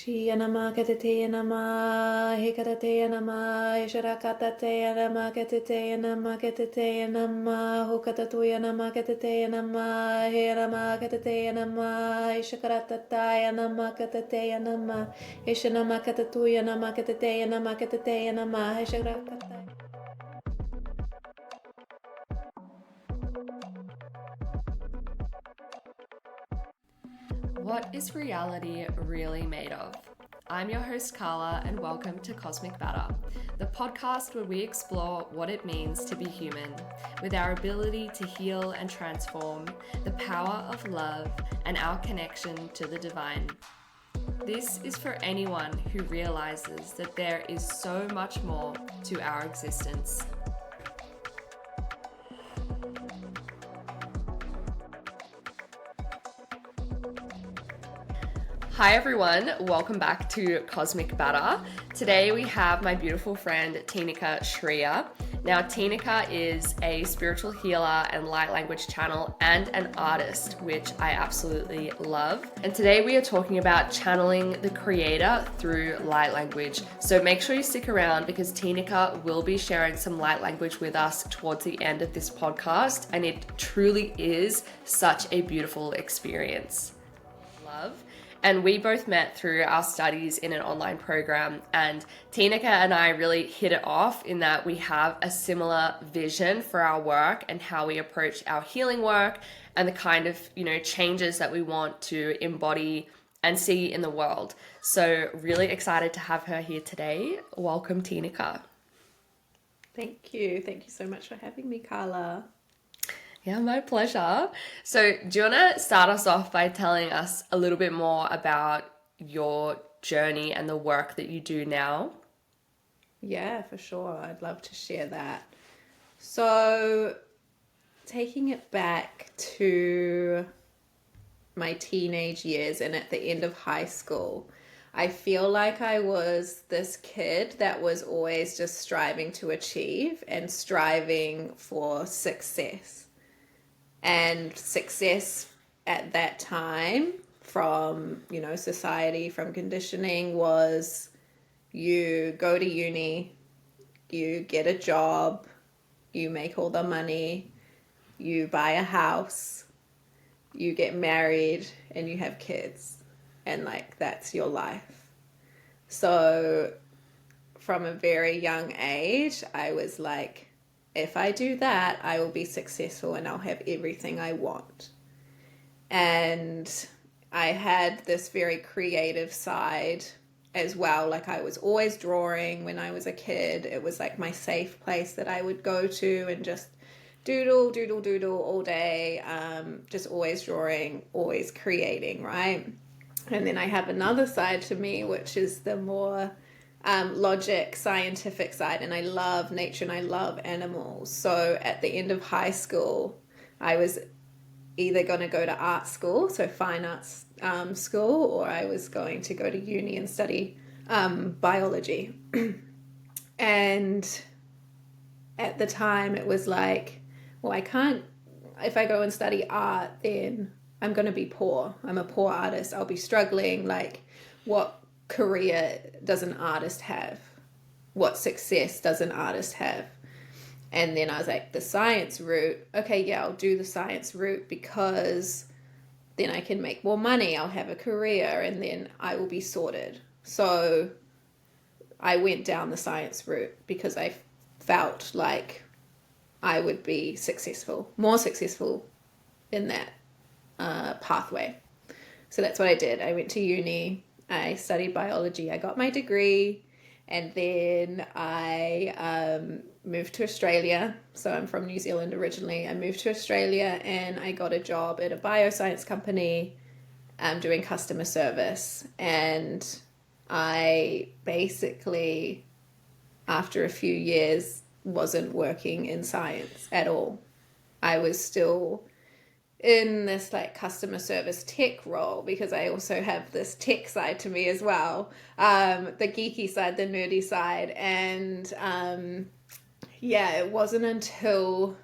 Shia nama katatea nama, hekatatea nama, isharakatatea nama, katatea nama, katatea nama, hokatatuya nama, katatea nama, herama katatea nama, ishakaratataya nama, katatea nama, ishanama katatuya nama, katatea nama, katatea nama, isharakataya. What is reality really made of? I'm your host Carla and welcome to Cosmic Batter, the podcast where we explore what it means to be human, with our ability to heal and transform, the power of love, and our connection to the divine. This is for anyone who realizes that there is so much more to our existence. Hi everyone, welcome back to Cosmic Batter. Today we have my beautiful friend Tineke Schrier. Now Tineke is a spiritual healer and light language channel and an artist, which I absolutely love. And today we are talking about channeling the creator through light language. So make sure you stick around because Tineke will be sharing some light language with us towards the end of this podcast, and it truly is such a beautiful experience. Love. And we both met through our studies in an online program, and Tineke and I really hit it off in that we have a similar vision for our work and how we approach our healing work and the kind of, changes that we want to embody and see in the world. So really excited to have her here today. Welcome, Tineke. Thank you. Thank you so much for having me, Carla. Yeah, my pleasure. So do you want to start us off by telling us a little bit more about your journey and the work that you do now? Yeah, for sure. I'd love to share that. So taking it back to my teenage years and at the end of high school, I feel like I was this kid that was always just striving to achieve and striving for success. And success at that time from, society, from conditioning was you go to uni, you get a job, you make all the money, you buy a house, you get married, and you have kids. And that's your life. So from a very young age, I was like, if I do that, I will be successful and I'll have everything I want. And I had this very creative side as well. I was always drawing when I was a kid. It was my safe place that I would go to and just doodle all day. Just always drawing, always creating, right? And then I have another side to me, which is the more logic, scientific side, and I love nature and I love animals. So at the end of high school, I was either going to go to art school, so fine arts school, or I was going to go to uni and study biology. And at the time it was I can't, if I go and study art, then I'm going to be poor. I'm a poor artist. I'll be struggling. What career does an artist have? What success does an artist have? And then I was the science route. Okay, yeah, I'll do the science route because then I can make more money. I'll have a career and then I will be sorted. So I went down the science route because I felt like I would be successful, more successful in that pathway. So that's what I did. I went to uni. I studied biology. I got my degree, and then I moved to Australia. So I'm from New Zealand originally. I moved to Australia and I got a job at a bioscience company doing customer service. And I basically, after a few years, wasn't working in science at all. I was still in this customer service tech role because I also have this tech side to me as well, the geeky side, the nerdy side. And it wasn't until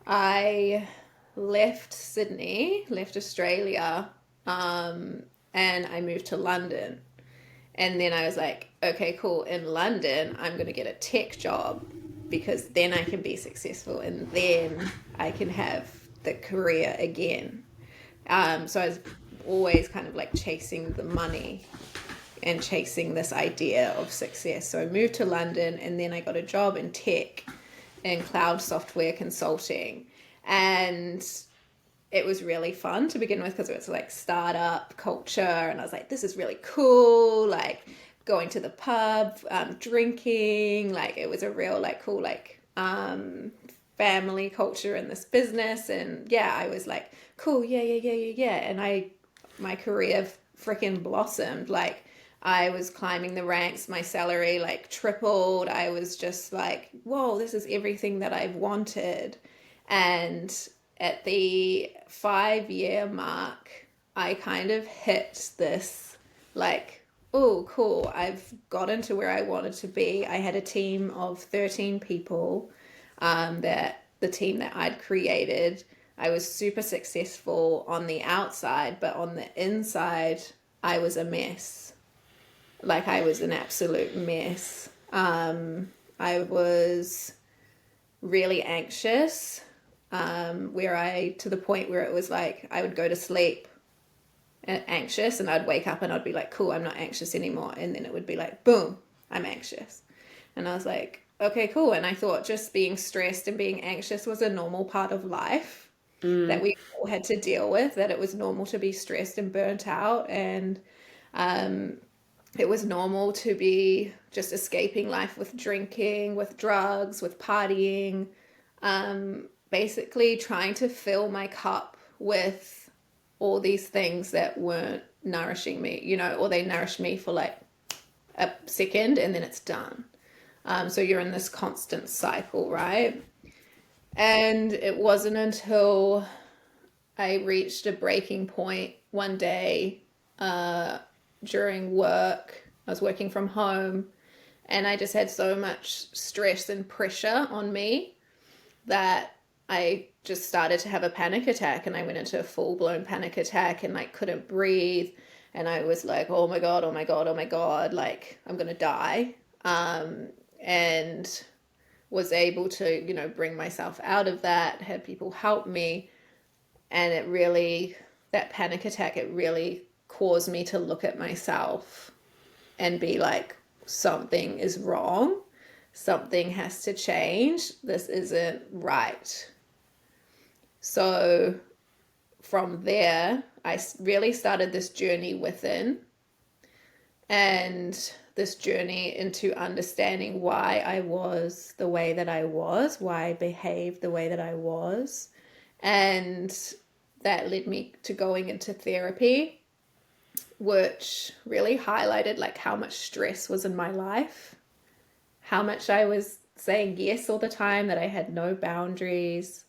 I left Australia and I moved to London. And then I was like, okay, cool. In London, I'm going to get a tech job because then I can be successful and then I can have the career again. So I was always kind of like chasing the money and chasing this idea of success. So I moved to London and then I got a job in tech and cloud software consulting. And it was really fun to begin with because it was like startup culture. And I was like, this is really cool. Like going to the pub, drinking, like it was a real like cool, like family culture in this business. And yeah, I was like, cool. Yeah. And my career freaking blossomed. Like I was climbing the ranks, my salary like tripled. I was just like, whoa, this is everything that I've wanted. And at the 5-year mark, I kind of hit this like, oh, cool, I've gotten to where I wanted to be. I had a team of 13 people, that the team that I'd created. I was super successful on the outside, but on the inside, I was a mess. Like I was an absolute mess. I was really anxious, to the point where it was like I would go to sleep anxious and I'd wake up and I'd be like, cool, I'm not anxious anymore. And then it would be like, boom, I'm anxious. And I was like, okay, cool. And I thought just being stressed and being anxious was a normal part of life that we all had to deal with, that it was normal to be stressed and burnt out. And it was normal to be just escaping life with drinking, with drugs, with partying, basically trying to fill my cup with all these things that weren't nourishing me, or they nourished me for like a second and then it's done. So you're in this constant cycle, right? And it wasn't until I reached a breaking point one day, during work. I was working from home and I just had so much stress and pressure on me that I just started to have a panic attack, and I went into a full-blown panic attack and like couldn't breathe, and I was like, oh my god, oh my god, oh my god, like I'm gonna die. And was able to bring myself out of that, had people help me. And it really, that panic attack, it really caused me to look at myself and be like, something is wrong, something has to change, this isn't right. So from there, I really started this journey within, and this journey into understanding why I was the way that I was, why I behaved the way that I was. And that led me to going into therapy, which really highlighted like how much stress was in my life, how much I was saying yes all the time, that I had no boundaries,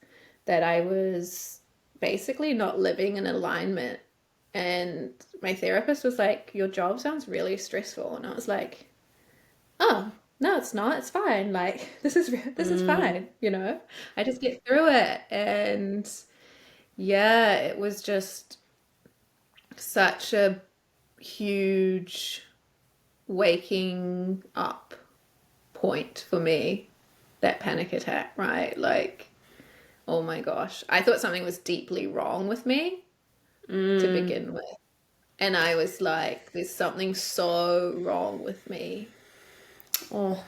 that I was basically not living in alignment. And my therapist was like, your job sounds really stressful. And I was like, oh, no, it's not. It's fine. Like, this is fine. I just get through it. And yeah, it was just such a huge waking up point for me, that panic attack, right? Like, oh my gosh, I thought something was deeply wrong with me to begin with. And I was like, there's something so wrong with me. Oh,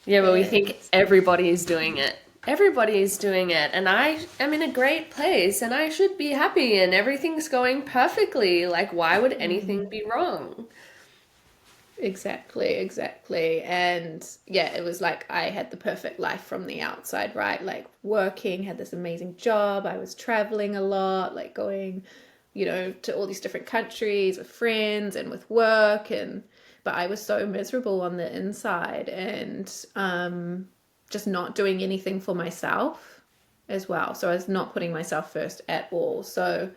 yeah, but we And think everybody is doing it. Everybody is doing it, and I am in a great place, and I should be happy, and everything's going perfectly. Like, why would anything be wrong? exactly. And yeah, it was like I had the perfect life from the outside, right? Like working, had this amazing job. I was traveling a lot, like going, to all these different countries with friends and with work. But I was so miserable on the inside, and just not doing anything for myself as well. So I was not putting myself first at all. So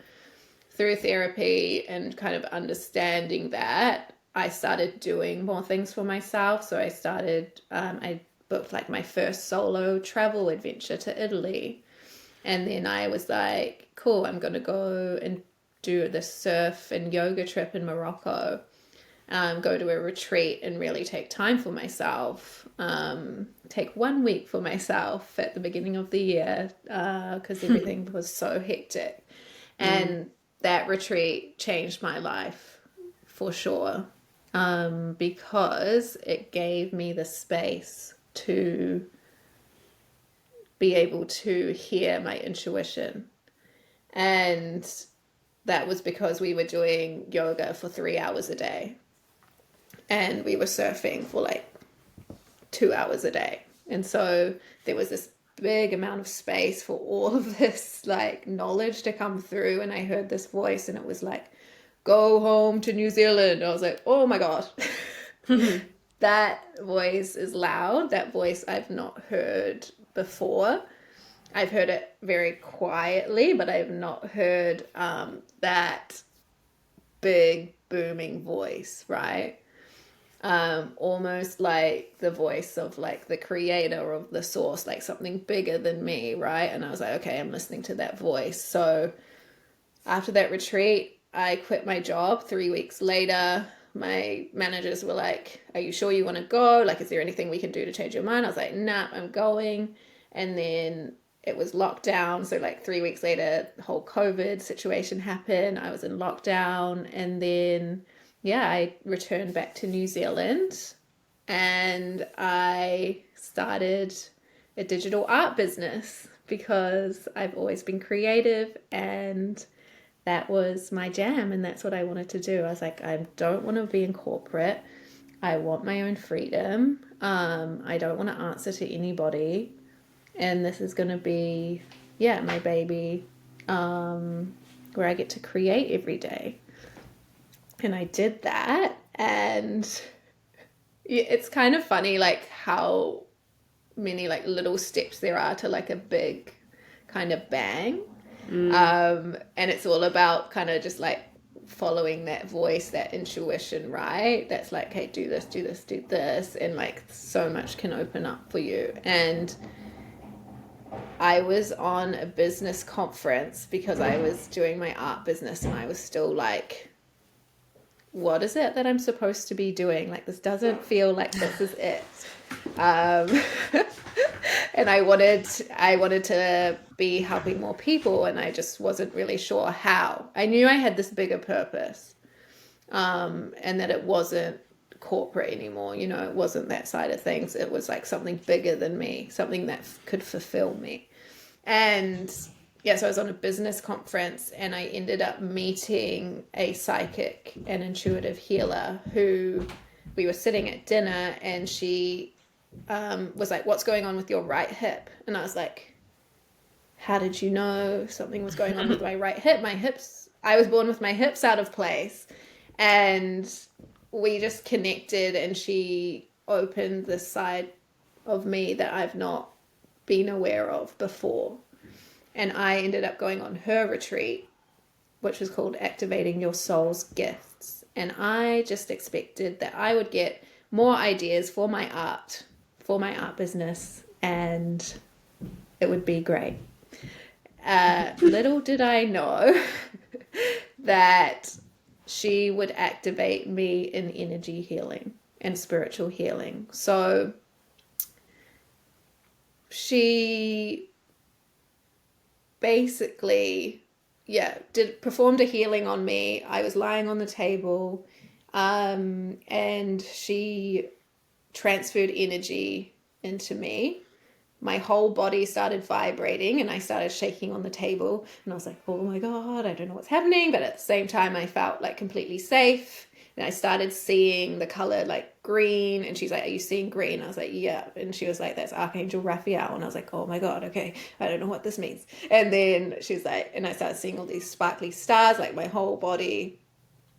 through therapy and kind of understanding that, I started doing more things for myself. So I booked like my first solo travel adventure to Italy. And then I was like, cool, I'm going to go and do the surf and yoga trip in Morocco, go to a retreat and really take time for myself. Take 1 week for myself at the beginning of the year because everything was so hectic. And that retreat changed my life for sure, because it gave me the space to be able to hear my intuition. And that was because we were doing yoga for 3 hours a day and we were surfing for like 2 hours a day. And so there was this big amount of space for all of this like knowledge to come through. And I heard this voice and it was like, go home to New Zealand. I was like, oh my God. That voice is loud. That voice I've not heard before. I've heard it very quietly, but I've not heard that big booming voice, right? Almost like the voice of like the creator of the source, like something bigger than me, right? And I was like, okay, I'm listening to that voice. So after that retreat, I quit my job. 3 weeks later, my managers were like, are you sure you want to go? Like, is there anything we can do to change your mind? I was like, nah, I'm going. And then it was lockdown. So like 3 weeks later, the whole COVID situation happened. I was in lockdown. And then, yeah, I returned back to New Zealand and I started a digital art business because I've always been creative and that was my jam and that's what I wanted to do. I was like, I don't want to be in corporate. I want my own freedom. I don't want to answer to anybody. And this is going to be, yeah, my baby, where I get to create every day. And I did that. And it's kind of funny, like how many like little steps there are to like a big kind of bang. And it's all about kind of just like following that voice, that intuition, right? That's like, hey, do this, do this, do this. And like so much can open up for you. And I was on a business conference because I was doing my art business and I was still like, what is it that I'm supposed to be doing? Like, this doesn't feel like this is it. And I wanted to be helping more people and I just wasn't really sure how. I knew I had this bigger purpose, and that it wasn't corporate anymore. You know, it wasn't that side of things. It was like something bigger than me, something that could fulfill me. And yeah, so I was on a business conference and I ended up meeting a psychic and intuitive healer who we were sitting at dinner and she was like, what's going on with your right hip? And I was like, how did you know something was going on with my right hip? My hips, I was born with my hips out of place. And we just connected and she opened this side of me that I've not been aware of before. And I ended up going on her retreat, which was called Activating Your Soul's Gifts. And I just expected that I would get more ideas for my art business, and it would be great. Little did I know that she would activate me in energy healing and spiritual healing. So she basically, performed a healing on me. I was lying on the table, and she transferred energy into me. My whole body started vibrating and I started shaking on the table and I was like, oh my God, I don't know what's happening. But at the same time, I felt like completely safe. And I started seeing the color like green. And she's like, are you seeing green? I was like, yeah. And she was like, that's Archangel Raphael. And I was like, oh my God, okay, I don't know what this means. And then she's like, and I started seeing all these sparkly stars, like my whole body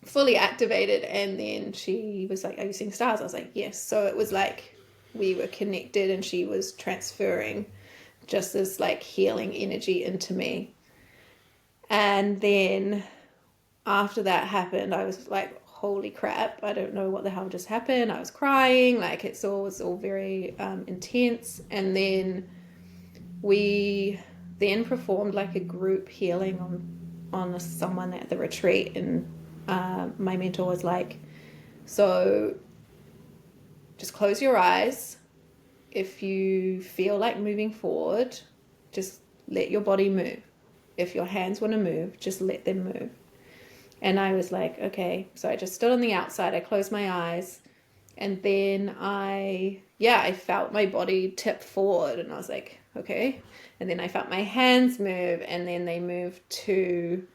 fully activated. And then she was like, are you seeing stars? I was like, yes. So it was like we were connected and she was transferring just this like healing energy into me. And then after that happened, I was like, holy crap, I don't know what the hell just happened. I was crying, like it was all very intense. And then we then performed like a group healing on on someone at the retreat, and my mentor was like, so just close your eyes. If you feel like moving forward, just let your body move. If your hands want to move, just let them move. And I was like, okay. So I just stood on the outside. I closed my eyes. And then I felt my body tip forward. And I was like, okay. And then I felt my hands move. And then they moved to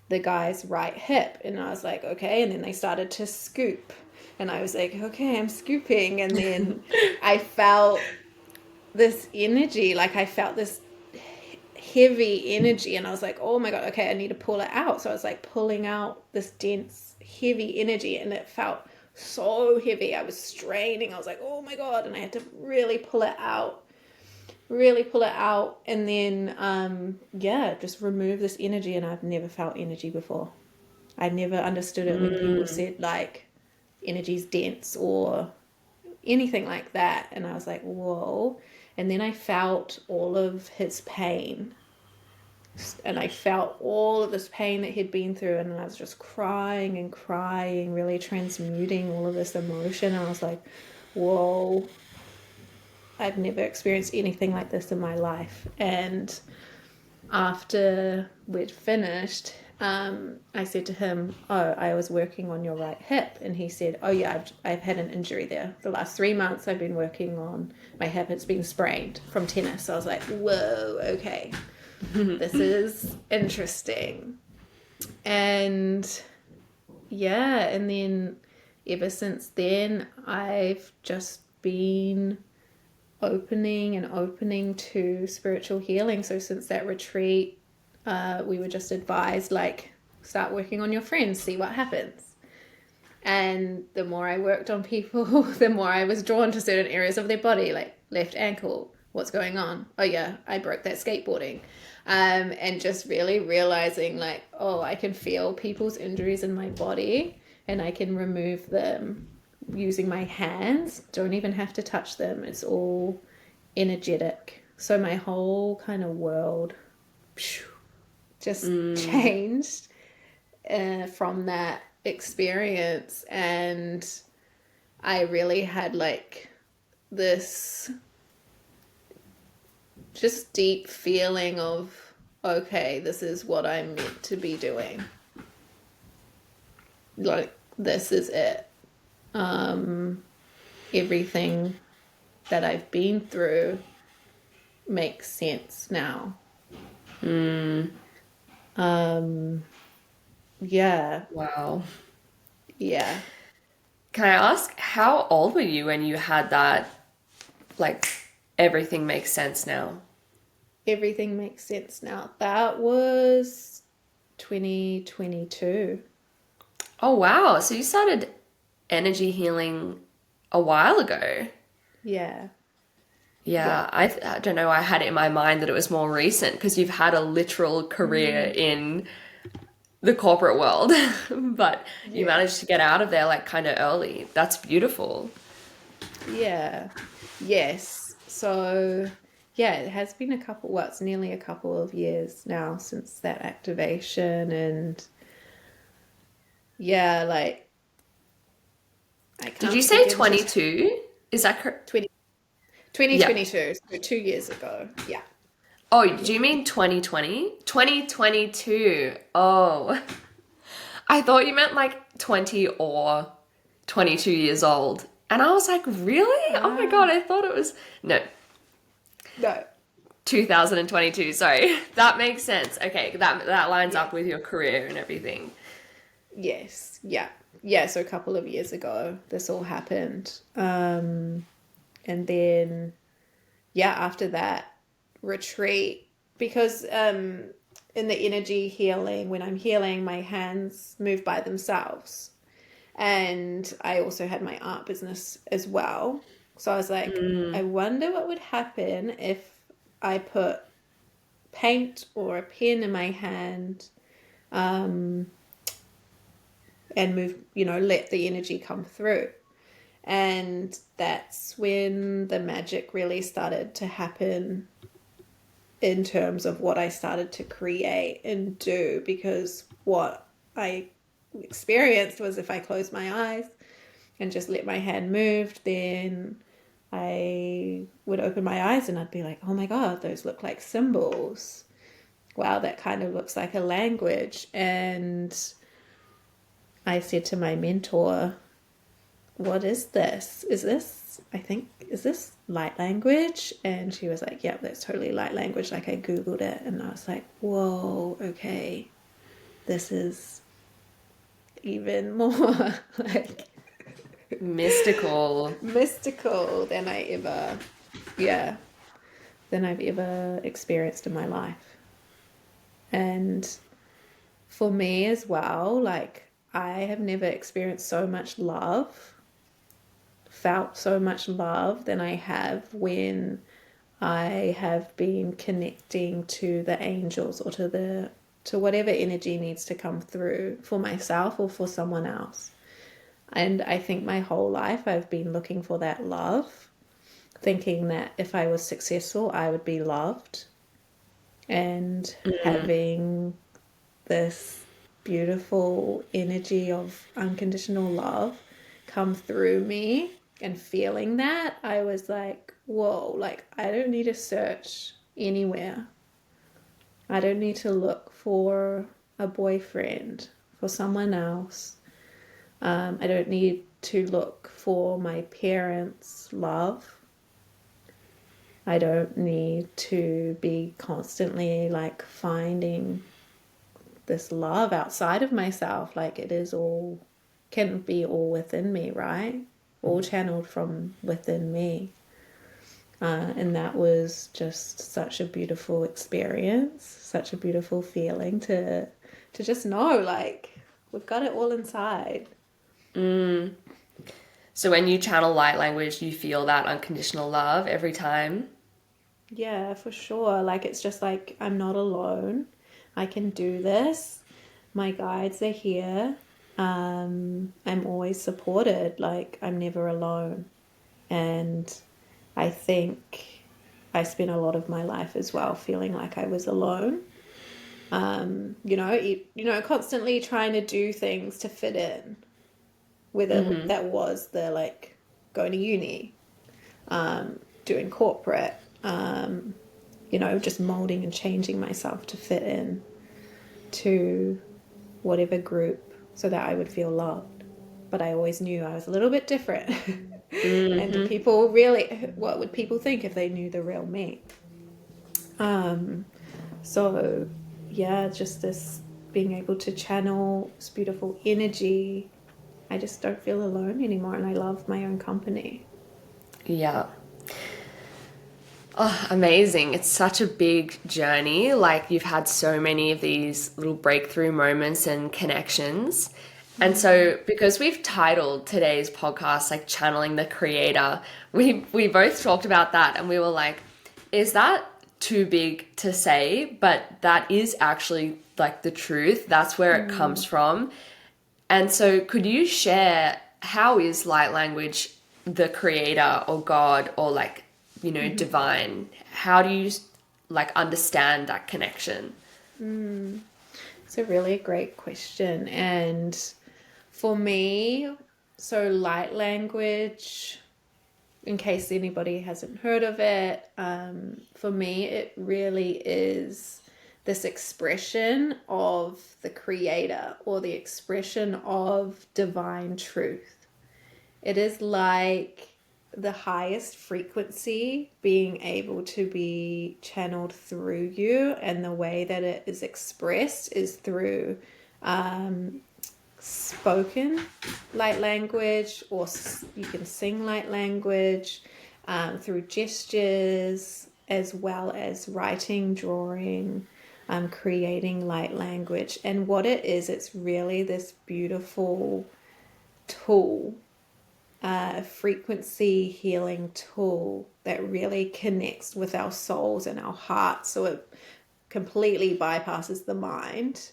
the guy's right hip. And I was like, okay. And then they started to scoop. And I was like, okay, I'm scooping. And then I felt this energy, like I felt this heavy energy, and I was like, oh my god, okay, I need to pull it out. So I was like pulling out this dense heavy energy, and it felt so heavy. I was straining. I was like, oh my god, and I had to really pull it out, and then just remove this energy. And I've never felt energy before. I never understood it when people said like energy's dense or anything like that. And I was like, whoa. And then I felt all of his pain. And I felt all of this pain that he'd been through. And I was just crying and crying, really transmuting all of this emotion. And I was like, whoa, I've never experienced anything like this in my life. And after we'd finished, I said to him, oh, I was working on your right hip. And he said, oh yeah, I've had an injury there. The last 3 months I've been working on my hip. It's been sprained from tennis. So I was like, whoa, okay. This is interesting. And yeah, and then ever since then, I've just been opening to spiritual healing. So since that retreat, we were just advised, like, start working on your friends, see what happens. And the more I worked on people, the more I was drawn to certain areas of their body, like left ankle, what's going on? Oh yeah, I broke that skateboarding. And just really realizing like, oh, I can feel people's injuries in my body and I can remove them using my hands. Don't even have to touch them. It's all energetic. So my whole kind of world just changed from that experience. And I really had like this just deep feeling of, okay, this is what I'm meant to be doing. Like, this is it. Everything that I've been through makes sense now. Yeah. Wow. Yeah. Can I ask, how old were you when you had that, like, everything makes sense now? Everything makes sense now. That was 2022. Oh, wow. So you started energy healing a while ago. Yeah. Yeah, I don't know. I had it in my mind that it was more recent because you've had a literal career in the corporate world, but you managed to get out of there like kind of early. That's beautiful. Yeah. Yes. So, yeah, it has been it's nearly a couple of years now since that activation. And yeah, like, I Did you can't say begin to 22? Is that correct? 20, Yeah. 2022, so 2 years ago. Yeah. Oh, do you mean 2020? 2022. Oh, I thought you meant like 20 or 22 years old. And I was like, really? Oh my God, I thought it was. No, No. 2022. Sorry. That makes sense. Okay, that lines Yeah. up with your career and everything. Yes. Yeah. Yeah. So a couple of years ago, this all happened. And then, yeah, after that retreat, because in the energy healing, when I'm healing, my hands move by themselves. And I also had my art business as well. So I was like, I wonder what would happen if I put paint or a pen in my hand, and move, let the energy come through. And that's when the magic really started to happen in terms of what I started to create and do, because what I experienced was if I closed my eyes and just let my hand move, then I would open my eyes and I'd be like, oh my God, those look like symbols. Wow, that kind of looks like a language. And I said to my mentor, what is this? Is this light language? And she was like, yep, that's totally light language. Like I Googled it and I was like, whoa, okay. This is even more like Mystical. mystical than I've ever experienced in my life. And for me as well, like I have never experienced so much love, felt so much love than I have when I have been connecting to the angels or to whatever energy needs to come through for myself or for someone else. And I think my whole life I've been looking for that love, thinking that if I was successful, I would be loved. And having this beautiful energy of unconditional love come through me and feeling that, I was like, whoa, like I don't need to search anywhere. I don't need to look for a boyfriend, for someone else. I don't need to look for my parents' love. I don't need to be constantly like finding this love outside of myself. Like it is all, can be all within me, right? All channeled from within me. And that was just such a beautiful experience, such a beautiful feeling to just know like we've got it all inside. So when you channel light language, you feel that unconditional love every time. Yeah, for sure. Like it's just like I'm not alone. I can do this. My guides are here. I'm always supported. Like I'm never alone. And I think I spent a lot of my life as well feeling like I was alone. Constantly trying to do things to fit in. Whether that was the like going to uni, doing corporate, just molding and changing myself to fit in to whatever group so that I would feel loved. But I always knew I was a little bit different. And people really, what would people think if they knew the real me? So, yeah, just this being able to channel this beautiful energy. I just don't feel alone anymore and I love my own company. Yeah. Oh, amazing. It's such a big journey. Like you've had so many of these little breakthrough moments and connections. And so because we've titled today's podcast like channeling the creator, we both talked about that and we were like, is that too big to say? But that is actually like the truth. That's where it comes from. And so could you share how is light language the creator or God or like, divine? How do you like understand that connection? It's a really great question. And for me, so light language, in case anybody hasn't heard of it, for me, it really is this expression of the creator or the expression of divine truth. It is like the highest frequency being able to be channeled through you, and the way that it is expressed is through spoken light language, or you can sing light language, through gestures, as well as writing, drawing, creating light language. And what it is, it's really this beautiful tool, a frequency healing tool that really connects with our souls and our hearts. So it completely bypasses the mind.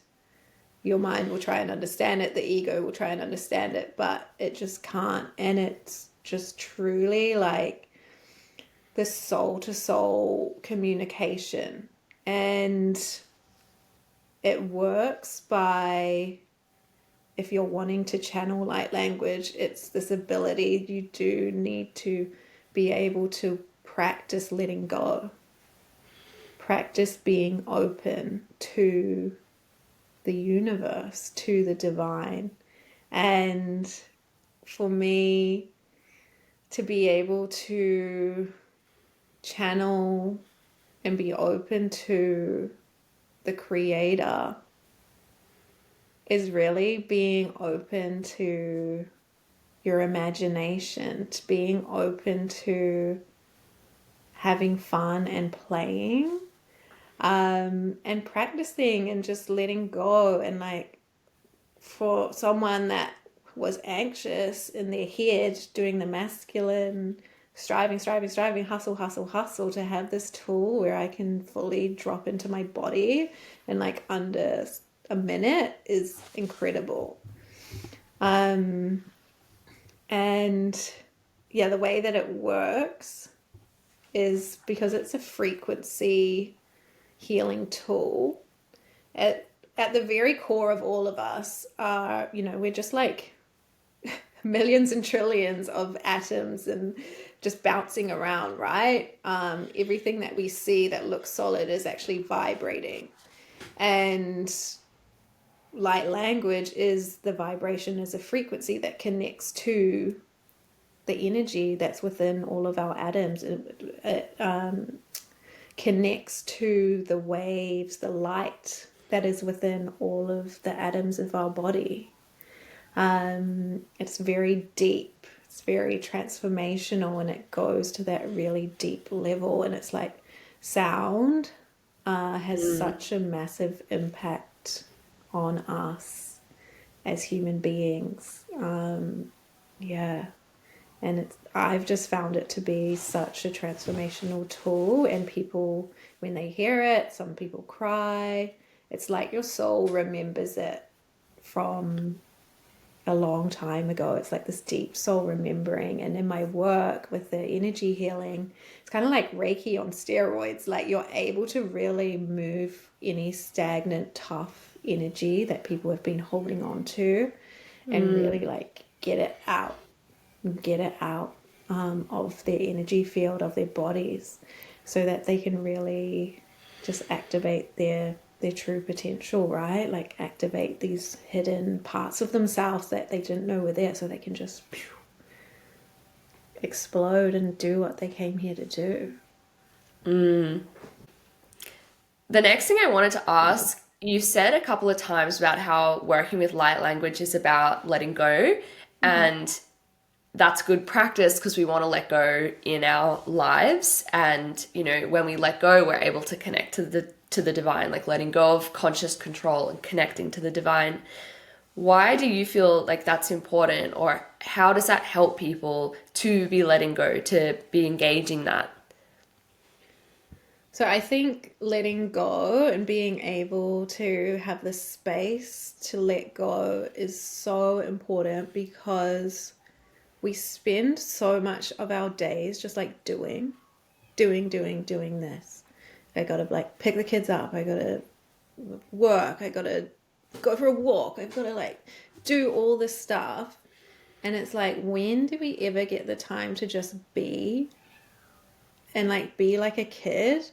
Your mind will try and understand it, the ego will try and understand it, but it just can't. And it's just truly like this soul to soul communication And it works by, if you're wanting to channel light language, it's this ability you do need to be able to practice letting go, practice being open to the universe, to the divine. And for me, to be able to channel and be open to the creator is really being open to your imagination, to being open to having fun and playing, and practicing and just letting go. And like, for someone that was anxious in their head, doing the masculine striving, hustle, to have this tool where I can fully drop into my body in like under a minute is incredible. And yeah, the way that it works is because it's a frequency healing tool. At the very core of all of us are, we're just like millions and trillions of atoms and just bouncing around, right? Everything that we see that looks solid is actually vibrating. And light language is the vibration, is a frequency that connects to the energy that's within all of our atoms. It connects to the waves, the light that is within all of the atoms of our body. It's very deep, it's very transformational, and it goes to that really deep level. And it's like sound has such a massive impact on us as human beings. Yeah. And I've just found it to be such a transformational tool. And people, when they hear it, some people cry. It's like your soul remembers it from a long time ago. It's like this deep soul remembering. And in my work with the energy healing, it's kind of like Reiki on steroids. Like, you're able to really move any stagnant, tough energy that people have been holding on to, and really like get it out of their energy field, of their bodies, so that they can really just activate their true potential, right? Like, activate these hidden parts of themselves that they didn't know were there, so they can just explode and do what they came here to do. The next thing I wanted to ask, you said a couple of times about how working with light language is about letting go, and that's good practice because we want to let go in our lives. And when we let go, we're able to connect to the divine, like letting go of conscious control and connecting to the divine. Why do you feel like that's important, or how does that help people to be letting go, to be engaging that? So I think letting go and being able to have the space to let go is so important, because we spend so much of our days just like doing this. I gotta like pick the kids up, I gotta work, I gotta go for a walk, I've gotta like do all this stuff. And it's like, when do we ever get the time to just be and like be like a kid?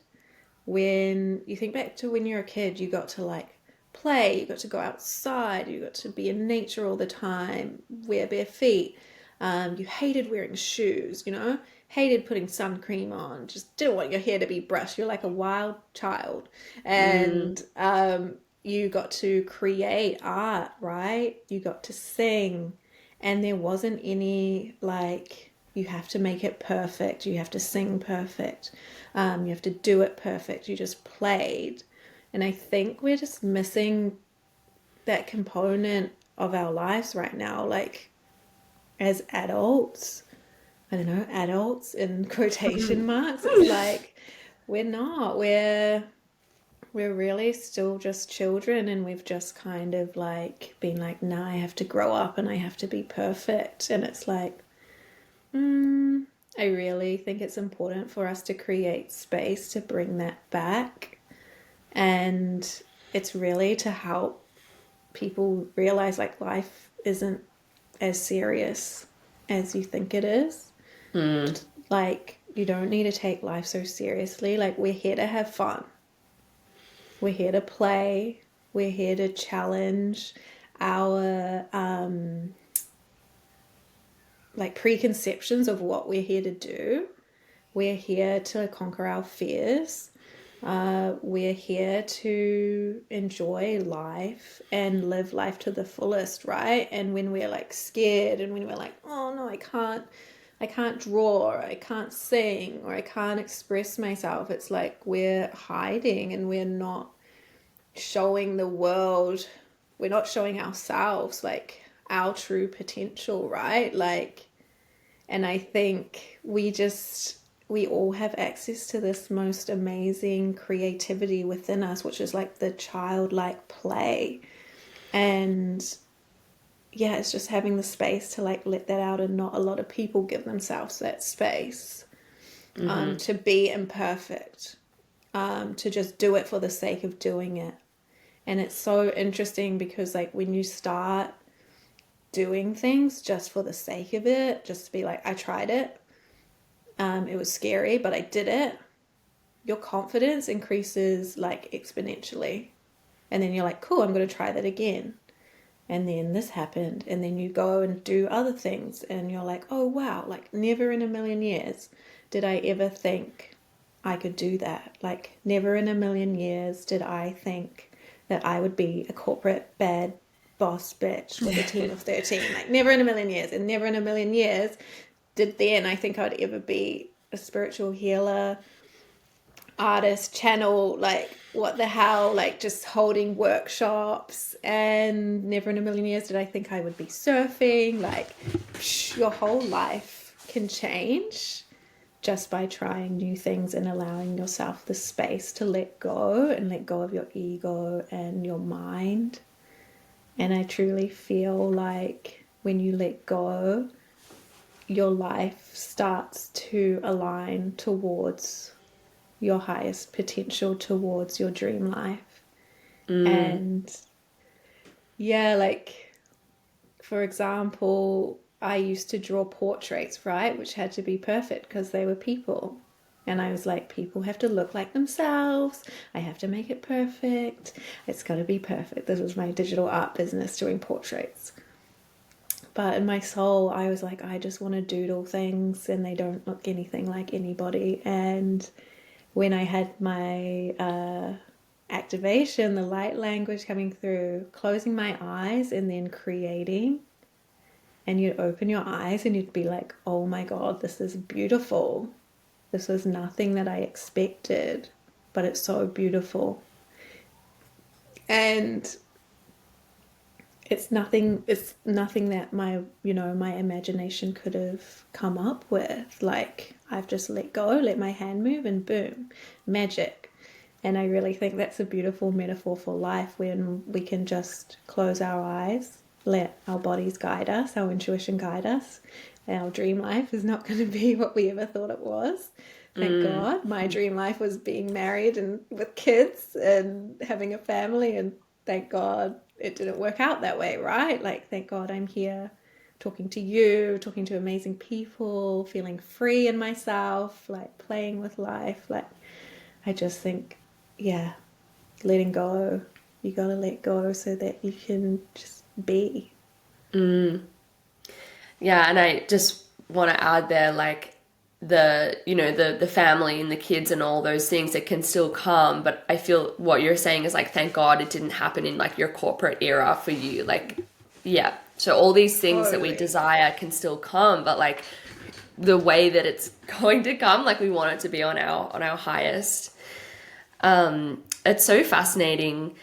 When you think back to when you're a kid, you got to like play, you got to go outside, you got to be in nature all the time, wear bare feet. You hated wearing shoes, hated putting sun cream on, just didn't want your hair to be brushed. You're like a wild child. And you got to create art, right? You got to sing. And there wasn't any like, you have to make it perfect, you have to sing perfect, you have to do it perfect. You just played. And I think we're just missing that component of our lives right now. Like, as adults, I don't know, adults in quotation marks, it's like we're really still just children, and we've just kind of like been like, nah, I have to grow up and I have to be perfect. And it's like, I really think it's important for us to create space to bring that back. And it's really to help people realize like life isn't as serious as you think it is. Like, you don't need to take life so seriously. Like, we're here to have fun. We're here to play. We're here to challenge our like preconceptions of what we're here to do. We're here to conquer our fears. We're here to enjoy life and live life to the fullest, right? And when we're like scared and when we're like, oh no, I can't draw, or I can't sing, or I can't express myself, it's like we're hiding and we're not showing the world, we're not showing ourselves like our true potential, right? Like, and I think we all have access to this most amazing creativity within us, which is like the childlike play. And yeah, it's just having the space to like let that out, and not a lot of people give themselves that space to be imperfect, to just do it for the sake of doing it. And it's so interesting because like when you start doing things just for the sake of it, just to be like, I tried it, it was scary, but I did it, your confidence increases like exponentially. And then you're like, cool, I'm going to try that again. And then this happened. And then you go and do other things. And you're like, oh, wow, like never in a million years did I ever think I could do that. Like, never in a million years did I think that I would be a corporate bad boss bitch with a team of 13. Like, never in a million years. And never in a million years did then I think I'd ever be a spiritual healer, artist, channel, like what the hell, like just holding workshops. And never in a million years did I think I would be surfing. Like, your whole life can change just by trying new things and allowing yourself the space to let go, and let go of your ego and your mind. And I truly feel like when you let go, your life starts to align towards your highest potential, towards your dream life. And yeah, like, for example, I used to draw portraits, right, which had to be perfect because they were people. And I was like, people have to look like themselves. I have to make it perfect. It's got to be perfect. This was my digital art business, doing portraits. But in my soul, I was like, I just want to doodle things and they don't look anything like anybody. And when I had my activation, the light language coming through, closing my eyes and then creating, and you'd open your eyes and you'd be like, oh my God, this is beautiful. This was nothing that I expected, but it's so beautiful. And it's nothing that my imagination could have come up with. Like, I've just let go, let my hand move, and boom, magic. And I really think that's a beautiful metaphor for life, when we can just close our eyes, let our bodies guide us, our intuition guide us. Our dream life is not going to be what we ever thought it was. Thank God. My dream life was being married and with kids and having a family, and thank God it didn't work out that way, right? Like, thank God I'm here talking to you, talking to amazing people, feeling free in myself, like playing with life. Like, I just think, yeah, letting go. You got to let go so that you can just be. Yeah, and I just want to add there, like, the family and the kids and all those things that can still come, but I feel what you're saying is like, thank God it didn't happen in like your corporate era for you. Like, yeah, so all these things that we Totally. desire can still come, but like the way that it's going to come, like we want it to be on our highest. It's so fascinating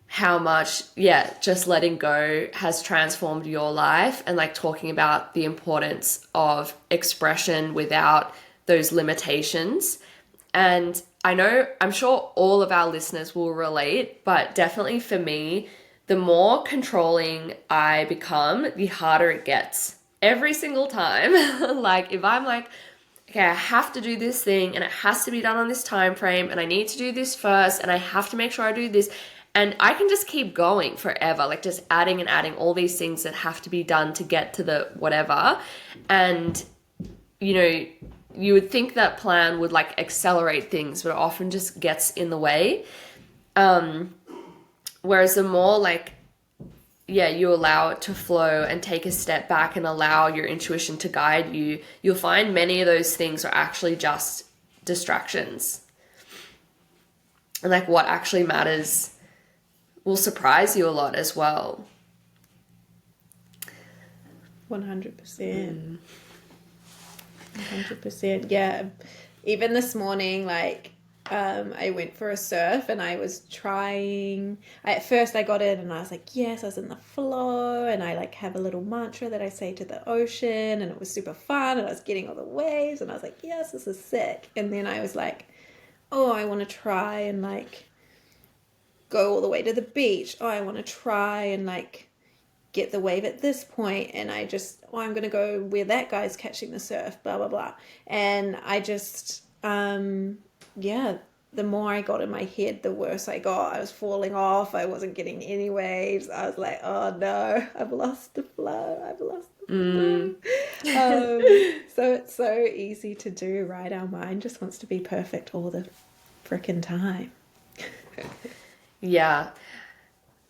how much, yeah, just letting go has transformed your life, and like talking about the importance of expression without those limitations. And I'm sure all of our listeners will relate, but definitely for me, the more controlling I become, the harder it gets every single time. Like, if I'm like, okay, I have to do this thing and it has to be done on this time frame and I need to do this first and I have to make sure I do this. And I can just keep going forever, like just adding and adding all these things that have to be done to get to the whatever. And, you know, you would think that plan would like accelerate things, but it often just gets in the way. Whereas the more like, yeah, you allow it to flow and take a step back and allow your intuition to guide you, you'll find many of those things are actually just distractions. And like what actually matters will surprise you a lot as well. 100%. 100%. Yeah. Even this morning, like, I went for a surf and I was trying. At first, I got in and I was like, yes, I was in the flow. And I like have a little mantra that I say to the ocean, and it was super fun. And I was getting all the waves, and I was like, yes, this is sick. And then I was like, oh, I want to try and like go all the way to the beach. Oh, I want to try and like get the wave at this point. And I just, oh, I'm going to go where that guy's catching the surf, blah, blah, blah. And I just, yeah, the more I got in my head, the worse I got. I was falling off. I wasn't getting any waves. I was like, oh no, I've lost the flow. I've lost the flow. So it's so easy to do, right? Our mind just wants to be perfect all the frickin' time. Yeah.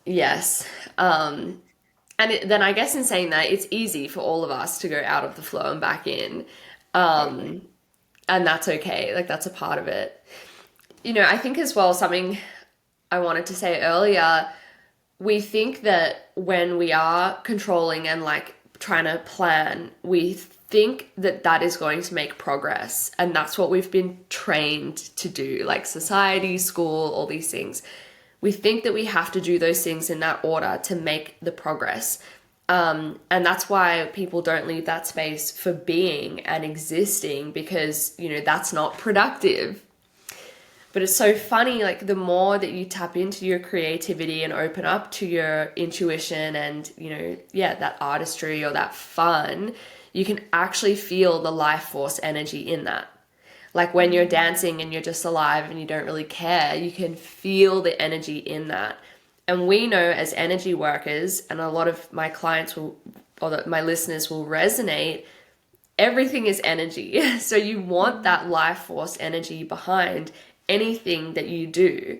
Yes. And then I guess in saying that, it's easy for all of us to go out of the flow and back in. And that's okay. Like that's a part of it. You know, I think as well, something I wanted to say earlier, we think that when we are controlling and like trying to plan, we think that that is going to make progress. And that's what we've been trained to do, like society, school, all these things. We think that we have to do those things in that order to make the progress. And that's why people don't leave that space for being and existing, because, you know, that's not productive. But it's so funny, like the more that you tap into your creativity and open up to your intuition and, you know, yeah, that artistry or that fun, you can actually feel the life force energy in that. Like when you're dancing and you're just alive and you don't really care, you can feel the energy in that. And we know as energy workers, and a lot of my clients will, or my listeners will resonate, everything is energy. So you want that life force energy behind anything that you do.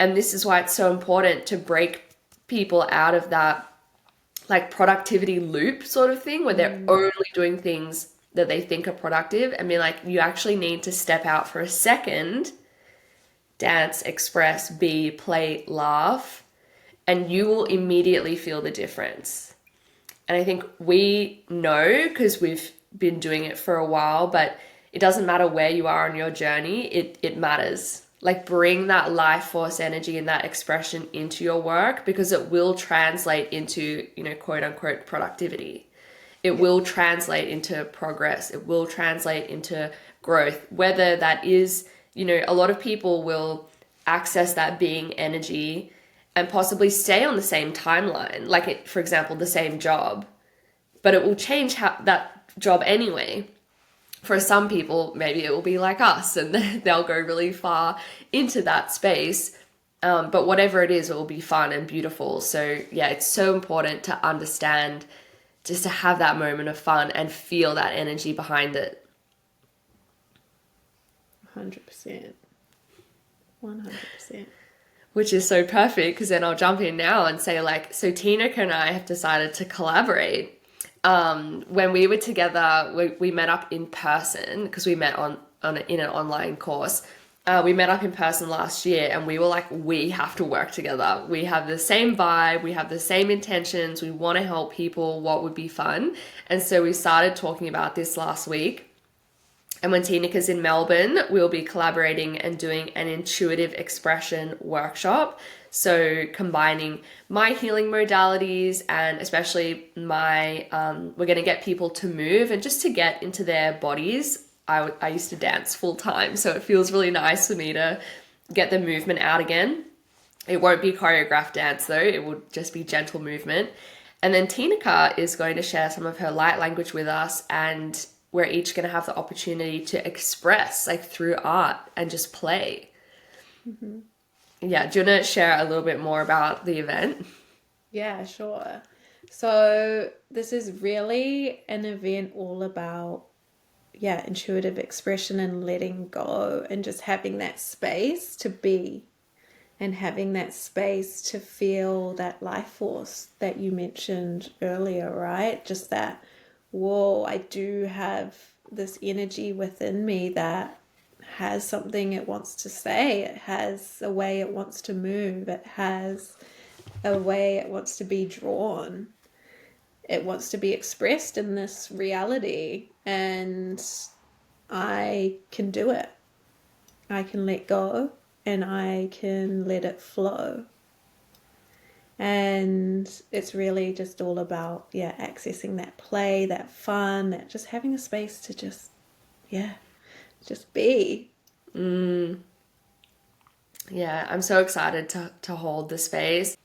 And this is why it's so important to break people out of that like productivity loop sort of thing where they're only doing things that they think are productive, and be like, you actually need to step out for a second, dance, express, be, play, laugh, and you will immediately feel the difference. And I think we know because we've been doing it for a while, but it doesn't matter where you are on your journey, it matters. Like bring that life force energy and that expression into your work, because it will translate into, you know, quote unquote productivity. It will translate into progress. It will translate into growth. Whether that is, you know, a lot of people will access that being energy and possibly stay on the same timeline, like it, for example, the same job, but it will change how that job anyway. For some people, maybe it will be like us and they'll go really far into that space. But whatever it is, it will be fun and beautiful. So yeah, it's so important to understand, just to have that moment of fun and feel that energy behind it. 100%. 100%. Which is so perfect, because then I'll jump in now and say, like, so Tineke and I have decided to collaborate. When we were together, we met up in person because we met in an online course. We met up in person last year and we were like, we have to work together. We have the same vibe. We have the same intentions. We want to help people. What would be fun? And so we started talking about this last week. And when Tineke's in Melbourne, we'll be collaborating and doing an intuitive expression workshop. So combining my healing modalities and especially my, we're going to get people to move and just to get into their bodies. I used to dance full time, so it feels really nice for me to get the movement out again. It won't be choreographed dance though. It will just be gentle movement. And then Tineke is going to share some of her light language with us, and we're each going to have the opportunity to express, like through art and just play. Mm-hmm. Yeah, do you want to share a little bit more about the event? Yeah, sure. So this is really an event all about, intuitive expression and letting go and just having that space to be and having that space to feel that life force that you mentioned earlier, right? Just that, whoa, I do have this energy within me that has something it wants to say. It has a way it wants to move. It has a way it wants to be drawn. It wants to be expressed in this reality. And I can do it. I can let go and I can let it flow. And it's really just all about, accessing that play, that fun, that just having a space to just be. Yeah, I'm so excited to hold the space.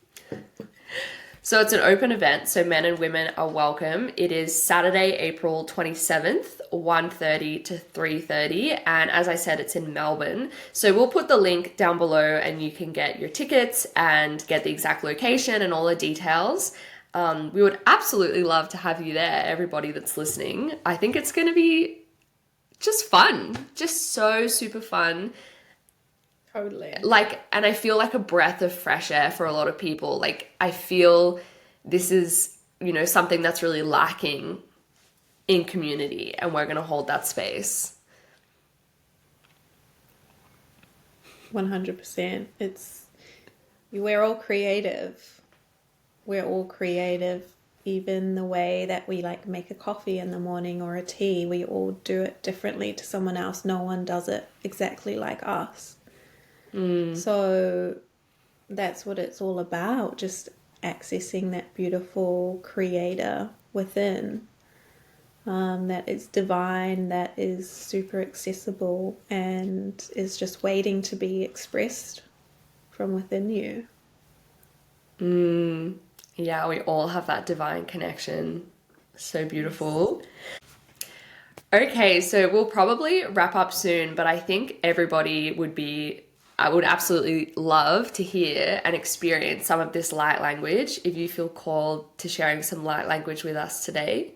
So it's an open event, so men and women are welcome. It is Saturday, April 27th, 1:30 to 3:30, and as I said, it's in Melbourne. So we'll put the link down below and you can get your tickets and get the exact location and all the details. We would absolutely love to have you there, everybody that's listening. I think it's going to be just fun, just so super fun. Totally. Like, and I feel like a breath of fresh air for a lot of people. Like, I feel this is, something that's really lacking in community, and we're going to hold that space. 100%. We're all creative. We're all creative. Even the way that we like make a coffee in the morning or a tea, we all do it differently to someone else. No one does it exactly like us. So that's what it's all about, just accessing that beautiful creator within, that is divine, that is super accessible and is just waiting to be expressed from within you. Yeah, we all have that divine connection. So beautiful. Okay, so we'll probably wrap up soon, but I think I would absolutely love to hear and experience some of this light language if you feel called to sharing some light language with us today.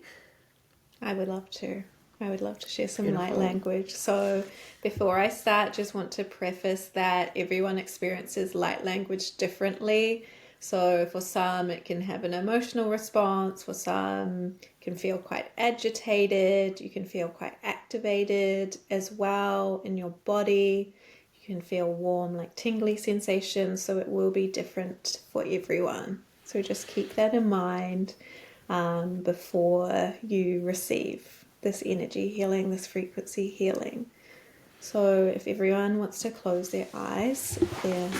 I would love to. I would love to share some light Beautiful. language. So before I start, just want to preface that everyone experiences light language differently. So for some, it can have an emotional response. For some, it can feel quite agitated. You can feel quite activated as well in your body. You can feel warm, like tingly sensations. So it will be different for everyone. So just keep that in mind before you receive this energy healing, this frequency healing. So if everyone wants to close their eyes, if they're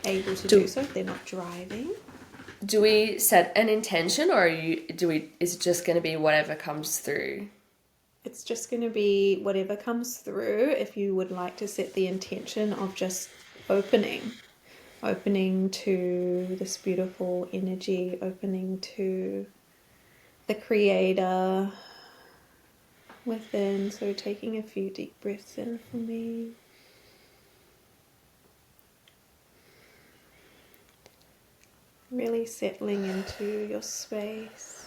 able to do so, if they're not driving. Do we set an intention, or is it just going to be whatever comes through? It's just going to be whatever comes through. If you would like to set the intention of just opening to this beautiful energy, opening to the creator within. So taking a few deep breaths in for me. Really settling into your space.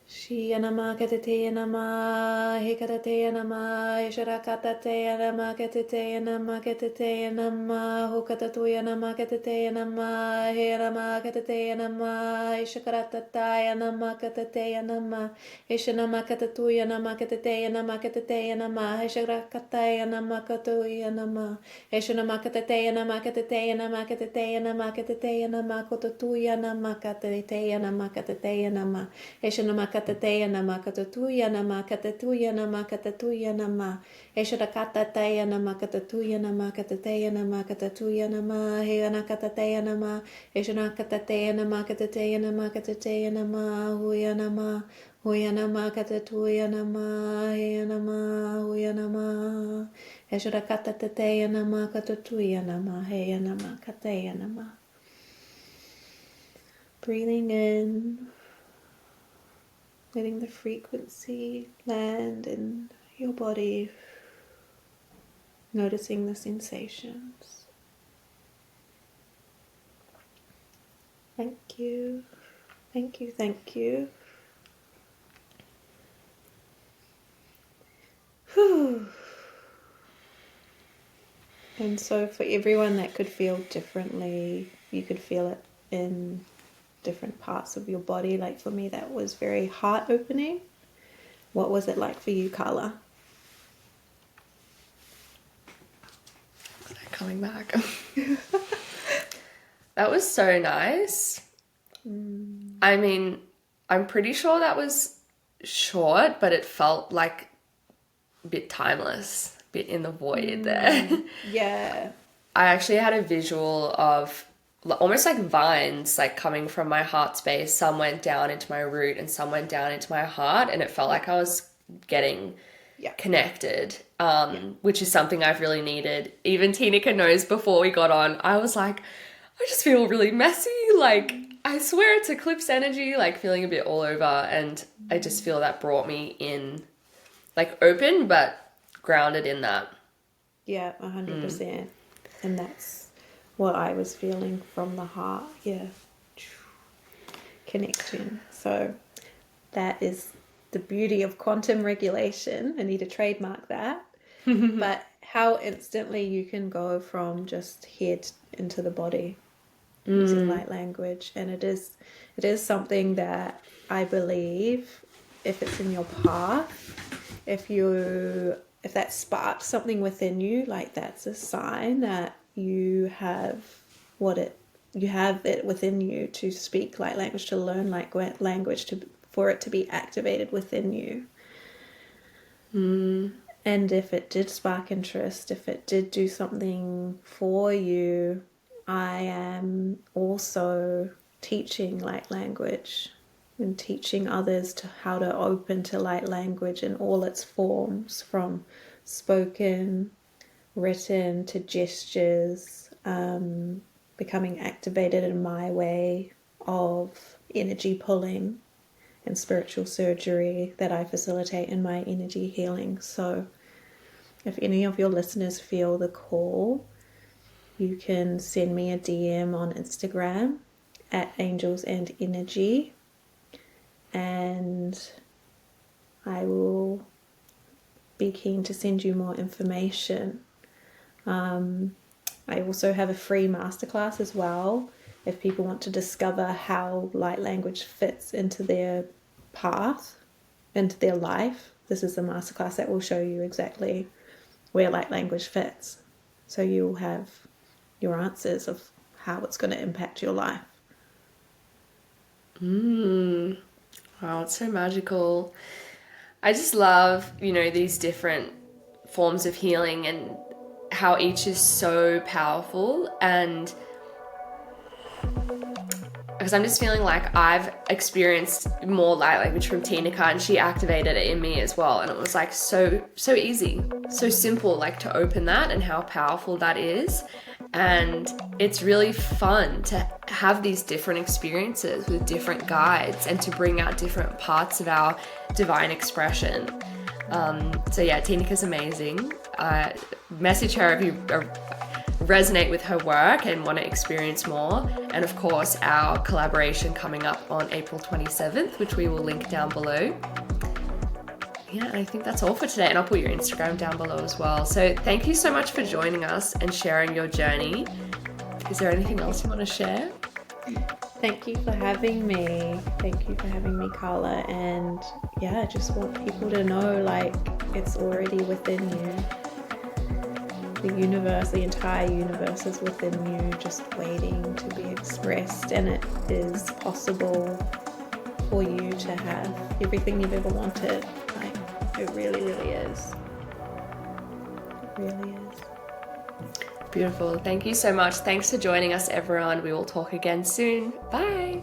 Shiyanama Katateyanama Hikatateyanama Isharakatateyanama Katateyanama Katateyanama Hukatatuyanama Katateyanama Hirama Katateyanama Ishakaratayanama Katateyanama Ishanama Katatuyanama Katateyanama Katateyanama Isharakatayanama Katuyanama Ishanama Katateyanama Katateyanama Katateyanama Katateyanama Kotatuyanama Katateyanama Katateyanama Eshanama katateya nama katatuya nama katatuya nama katatuya nama Eshara katateya nama katatuya nama katateya nama katatuya nama Heyana katateya nama Eshana katateya nama katateya nama katateya nama Huya nama Huyanama katatuyanama, heyanama, huyanama. Heshura katatateyanama, katatuyanama, heyanama, kateyanama. Breathing in, letting the frequency land in your body, noticing the sensations. Thank you, thank you, thank you. Whew. And so for everyone that could feel differently, you could feel it in different parts of your body. Like for me, that was very heart opening. What was it like for you, Carla? Coming back. That was so nice. I mean, I'm pretty sure that was short, but it felt like a bit timeless, a bit in the void there. Yeah. I actually had a visual of almost like vines, like coming from my heart space. Some went down into my root and some went down into my heart, and it felt like I was getting connected, which is something I've really needed. Even Tineke knows before we got on, I was like, I just feel really messy. Like, I swear it's eclipse energy, like feeling a bit all over. And I just feel that brought me in, like open, but grounded in that. Yeah, 100%. And that's what I was feeling from the heart. Yeah. Connection. So that is the beauty of quantum regulation. I need to trademark that. But how instantly you can go from just head into the body using light language. And it is something that I believe, if it's in your path, if that sparks something within you, like that's a sign that you have it within you to speak light language, to learn light language, for it to be activated within you. And if it did spark interest, if it did do something for you, I am also teaching light language and teaching others to how to open to light language in all its forms, from spoken, written to gestures, becoming activated in my way of energy pulling and spiritual surgery that I facilitate in my energy healing. So if any of your listeners feel the call, you can send me a DM on Instagram at Angels and Energy, and I will be keen to send you more information. I also have a free masterclass as well if people want to discover how light language fits into their path, into their life. This is a masterclass that will show you exactly where light language fits. So you'll have your answers of how it's going to impact your life. Wow, it's so magical. I just love, these different forms of healing and how each is so powerful. And because I'm just feeling like I've experienced more light language from Tineke, and she activated it in me as well. And it was like so easy, so simple, like to open that, and how powerful that is. And it's really fun to have these different experiences with different guides and to bring out different parts of our divine expression. So yeah, Tineke's amazing. Message her if you resonate with her work and want to experience more. And of course, our collaboration coming up on April 27th, which we will link down below. Yeah, I think that's all for today. And I'll put your Instagram down below as well. So thank you so much for joining us and sharing your journey. Is there anything else you want to share? Thank you for having me. Thank you for having me, Carla. And yeah, I just want people to know, like, it's already within you. The universe, the entire universe is within you, just waiting to be expressed. And it is possible for you to have everything you've ever wanted. Like, it really, really is. It really is. Beautiful. Thank you so much. Thanks for joining us, everyone. We will talk again soon. Bye.